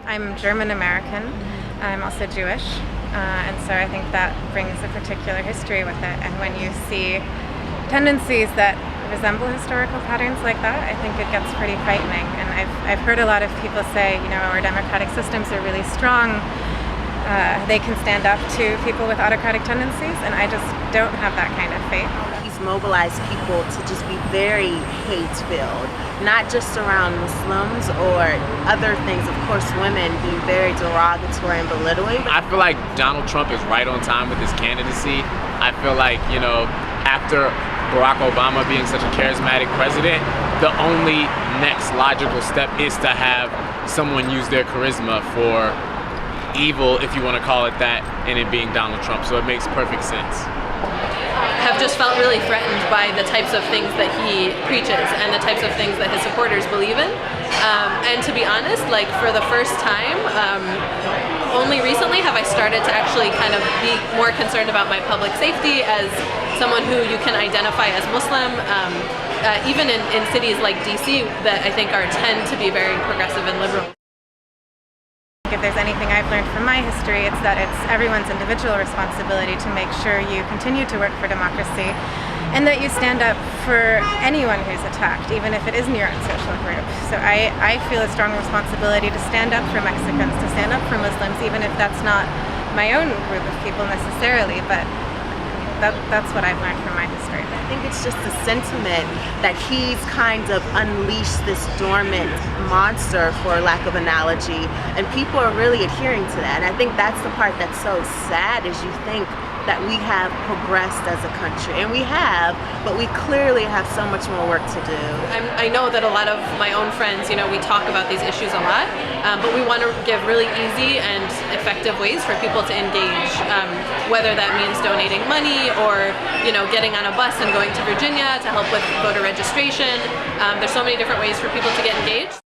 I'm German American. I'm also Jewish, and so I think that brings a particular history with it. And when you see tendencies that resemble historical patterns like that, I think it gets pretty frightening. And I've heard a lot of people say, our democratic systems are really strong. They can stand up to people with autocratic tendencies, and I just don't have that kind of faith. He's mobilized people to just be very hate-filled, not just around Muslims or other things, of course women being very derogatory and belittling. I feel like Donald Trump is right on time with his candidacy. I feel like, after Barack Obama being such a charismatic president, the only next logical step is to have someone use their charisma for evil, if you want to call it that, and it being Donald Trump. So it makes perfect sense. Have just felt really threatened by the types of things that he preaches and the types of things that his supporters believe in. And to be honest, for the first time, only recently have I started to actually kind of be more concerned about my public safety as someone who you can identify as Muslim, even in cities like DC that I think tend to be very progressive and liberal. If there's anything I've learned from my history, it's that it's everyone's individual responsibility to make sure you continue to work for democracy and that you stand up for anyone who's attacked, even if it isn't your own social group. So I feel a strong responsibility to stand up for Mexicans, to stand up for Muslims, even if that's not my own group of people necessarily, but that's what I've learned from my history. I think it's just the sentiment that he's kind of unleashed this dormant monster, for lack of analogy, and people are really adhering to that. And I think that's the part that's so sad, is you think that we have progressed as a country, and we have, but we clearly have so much more work to do. I know that a lot of my own friends, we talk about these issues a lot, but we want to give really easy and effective ways for people to engage, whether that means donating money or getting on a bus and going to Virginia to help with voter registration. There's so many different ways for people to get engaged.